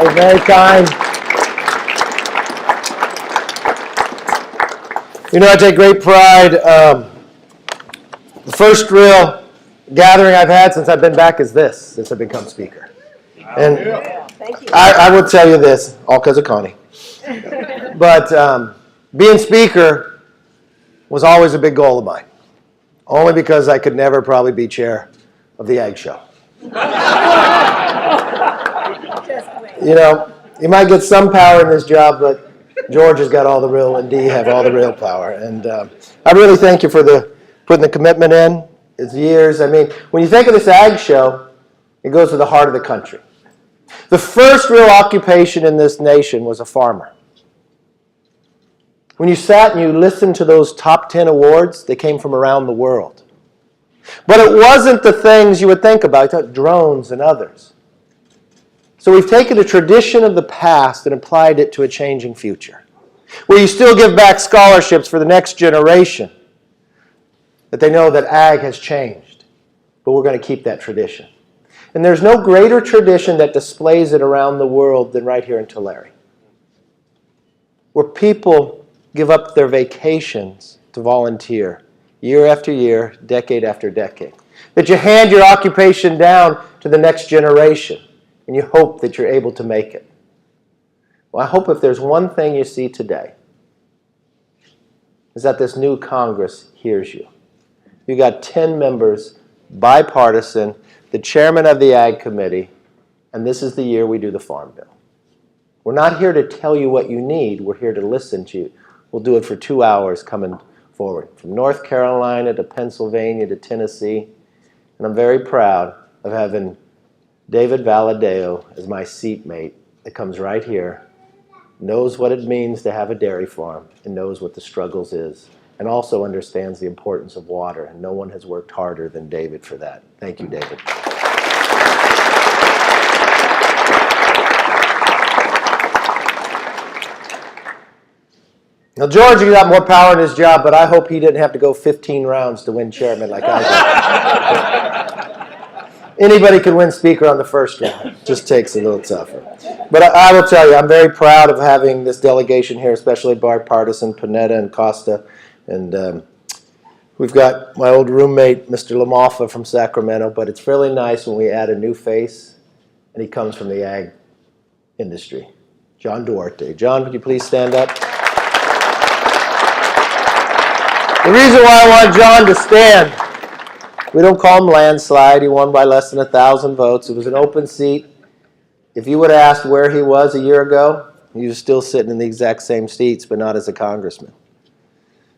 You're very kind. You know, I take great pride. The first real gathering I've had since I've been back is this, since I've become speaker. And I will tell you this, all because of Connie. But being speaker was always a big goal of mine, only because I could never probably be chair of the Ag Show. You know, you might get some power in this job, but George has got all the real, and Dee have all the real power. And I really thank you for putting the commitment in. It's years. I mean, when you think of this Ag Show, it goes to the heart of the country. The first real occupation in this nation was a farmer. When you sat and you listened to those top 10 awards, they came from around the world. But it wasn't the things you would think about, like drones and others. So we've taken a tradition of the past and applied it to a changing future, where you still give back scholarships for the next generation, that they know that ag has changed, but we're going to keep that tradition. And there's no greater tradition that displays it around the world than right here in Tulare, where people give up their vacations to volunteer year after year, decade after decade. That you hand your occupation down to the next generation, and you hope that you're able to make it. Well, I hope if there's one thing you see today, is that this new Congress hears you. You got 10 members, bipartisan, the chairman of the Ag Committee, and this is the year we do the Farm Bill. We're not here to tell you what you need. We're here to listen to you. We'll do it for 2 hours coming forward, from North Carolina to Pennsylvania to Tennessee. And I'm very proud of having David Valadeo as my seatmate that comes right here, knows what it means to have a dairy farm, and knows what the struggles is, and also understands the importance of water. And no one has worked harder than David for that. Thank you, David. Now, George got more power in his job, but I hope he didn't have to go 15 rounds to win chairman like I did. Anybody can win speaker on the first round. It just takes a little tougher. But I will tell you, I'm very proud of having this delegation here, especially bipartisan, Panetta and Costa. And we've got my old roommate, Mr. Lamalfa from Sacramento, but it's really nice when we add a new face, and he comes from the ag industry. John Duarte. John, would you please stand up? The reason why I want John to stand, we don't call him landslide. He won by less than 1,000 votes. It was an open seat. If you would have asked where he was a year ago, he was still sitting in the exact same seats, but not as a congressman.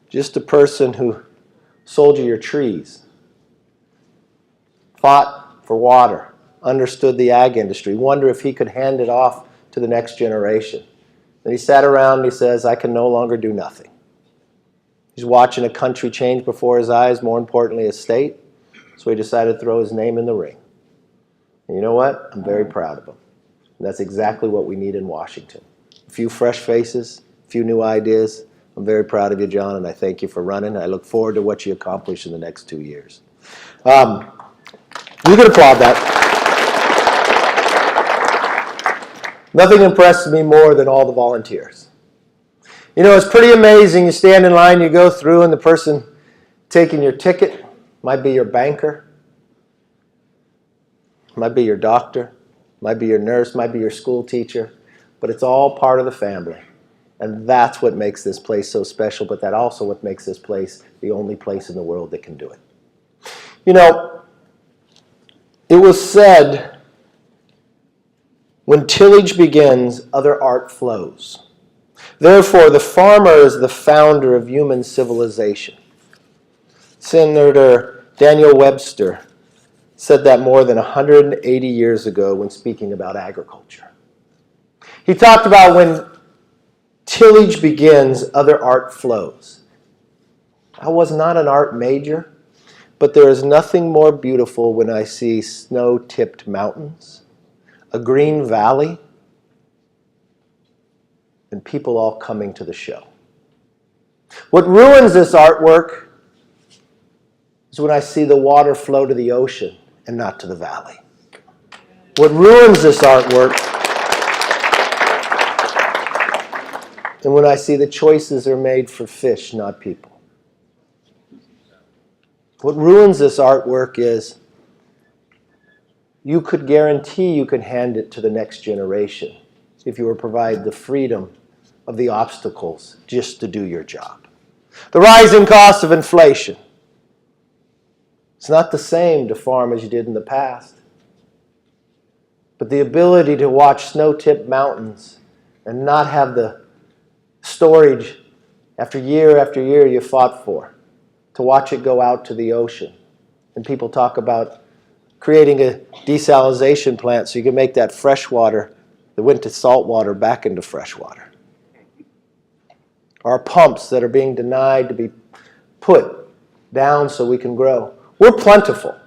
Just a person who sold you your trees, fought for water, understood the ag industry, wondered if he could hand it off to the next generation. Then he sat around and he says, I can no longer do nothing. He's watching a country change before his eyes, more importantly a state, so he decided to throw his name in the ring. And you know what? I'm very proud of him. And that's exactly what we need in Washington. A few fresh faces, a few new ideas. I'm very proud of you, John, and I thank you for running. I look forward to what you accomplish in the next 2 years. You can applaud that. Nothing impresses me more than all the volunteers. You know, it's pretty amazing. You stand in line, you go through, and the person taking your ticket might be your banker, might be your doctor, might be your nurse, might be your school teacher, but it's all part of the family. And that's what makes this place so special, but that also what makes this place the only place in the world that can do it. You know, it was said, when tillage begins, other art flows. Therefore, the farmer is the founder of human civilization. Senator Daniel Webster said that more than 180 years ago when speaking about agriculture. He talked about when tillage begins, other art flows. I was not an art major, but there is nothing more beautiful when I see snow-tipped mountains, a green valley, and people all coming to the show. What ruins this artwork is when I see the water flow to the ocean and not to the valley. What ruins this artwork and when I see the choices are made for fish, not people. What ruins this artwork is you could guarantee you could hand it to the next generation if you were provided the freedom of the obstacles just to do your job. The rising cost of inflation. It's not the same to farm as you did in the past. But the ability to watch snow-tipped mountains and not have the storage after year you fought for, to watch it go out to the ocean. And people talk about creating a desalination plant so you can make that fresh water that went to salt water back into fresh water. Our pumps that are being denied to be put down so we can grow. We're plentiful.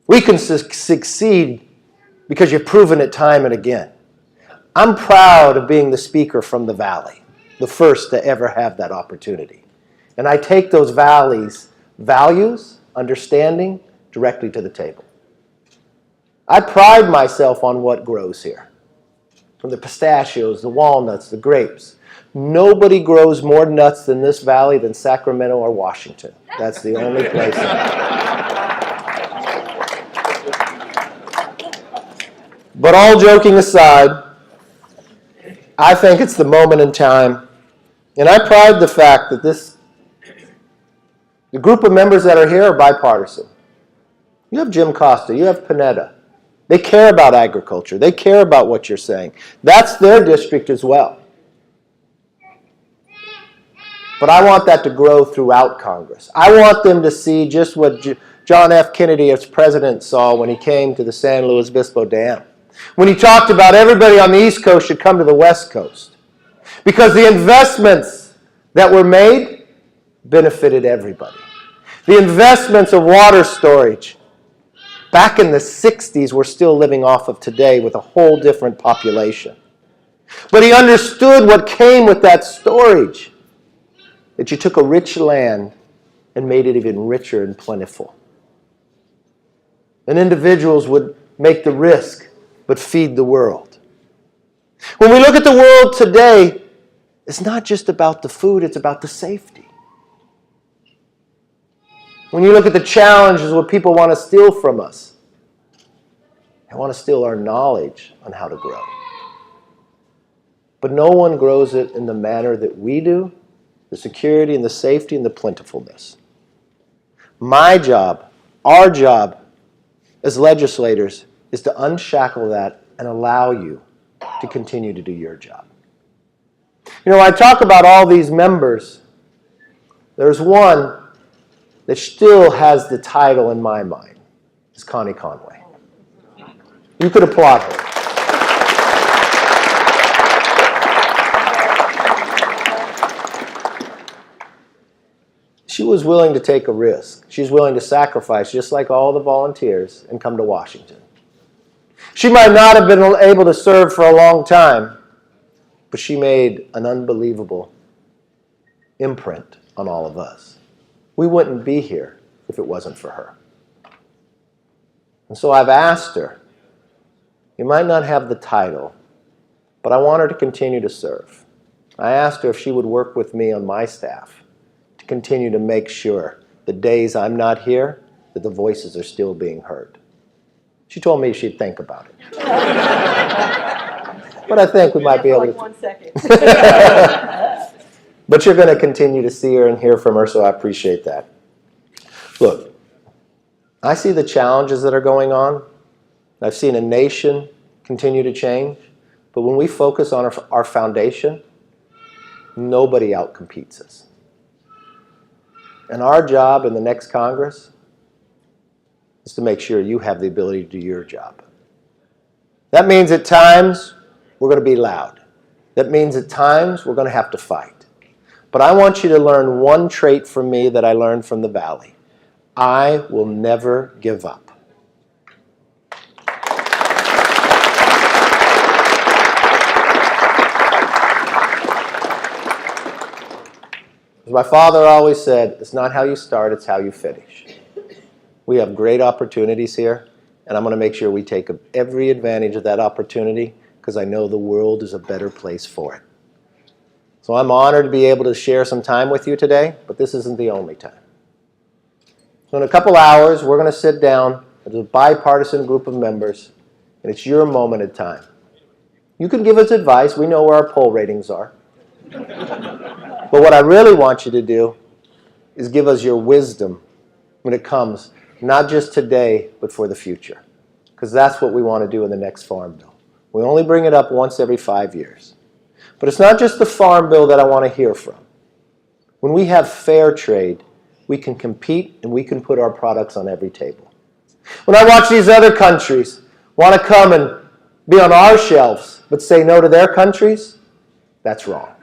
We can succeed because you've proven it time and again. I'm proud of being the speaker from the Valley, the first to ever have that opportunity. And I take those valleys, values, understanding, directly to the table. I pride myself on what grows here. From the pistachios, the walnuts, the grapes. Nobody grows more nuts in this valley than Sacramento or Washington. That's the only place. But all joking aside, I think it's the moment in time, and I pride the fact that the group of members that are here are bipartisan. You have Jim Costa, you have Panetta. They care about agriculture. They care about what you're saying. That's their district as well. But I want that to grow throughout Congress. I want them to see just what John F. Kennedy as president saw when he came to the San Luis Obispo Dam. When he talked about everybody on the East Coast should come to the West Coast. Because the investments that were made benefited everybody. The investments of water storage back in the 60s we're still living off of today with a whole different population. But he understood what came with that storage. That you took a rich land and made it even richer and plentiful. And individuals would make the risk, but feed the world. When we look at the world today, it's not just about the food, it's about the safety. When you look at the challenges, what people want to steal from us, they want to steal our knowledge on how to grow. But no one grows it in the manner that we do, the security and the safety and the plentifulness. My job, our job as legislators is to unshackle that and allow you to continue to do your job. You know, I talk about all these members. There's one that still has the title in my mind. It's Connie Conway. You could applaud her. She was willing to take a risk. She's willing to sacrifice, just like all the volunteers, and come to Washington. She might not have been able to serve for a long time, but she made an unbelievable imprint on all of us. We wouldn't be here if it wasn't for her. And so I've asked her, you might not have the title, but I want her to continue to serve. I asked her if she would work with me on my staff to continue to make sure the days I'm not here, that the voices are still being heard. She told me she'd think about it. But I think we might be able to. 1 second. But you're going to continue to see her and hear from her, so I appreciate that. Look, I see the challenges that are going on. I've seen a nation continue to change. But when we focus on our foundation, nobody outcompetes us. And our job in the next Congress is to make sure you have the ability to do your job. That means at times we're going to be loud. That means at times we're going to have to fight. But I want you to learn one trait from me that I learned from the Valley. I will never give up. As my father always said, it's not how you start, it's how you finish. We have great opportunities here, and I'm going to make sure we take every advantage of that opportunity because I know the world is a better place for it. So I'm honored to be able to share some time with you today, but this isn't the only time. So in a couple hours, we're going to sit down as a bipartisan group of members, and it's your moment in time. You can give us advice. We know where our poll ratings are. But what I really want you to do is give us your wisdom when it comes, not just today, but for the future. Because that's what we want to do in the next Farm Bill. We only bring it up once every 5 years. But it's not just the Farm Bill that I want to hear from. When we have fair trade, we can compete and we can put our products on every table. When I watch these other countries want to come and be on our shelves but say no to their countries, that's wrong.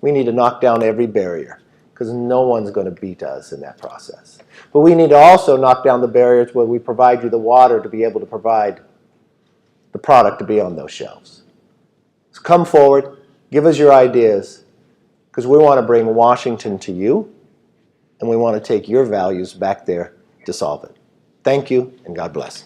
We need to knock down every barrier because no one's going to beat us in that process. But we need to also knock down the barriers where we provide you the water to be able to provide the product to be on those shelves. So come forward, give us your ideas, because we want to bring Washington to you, and we want to take your values back there to solve it. Thank you, and God bless.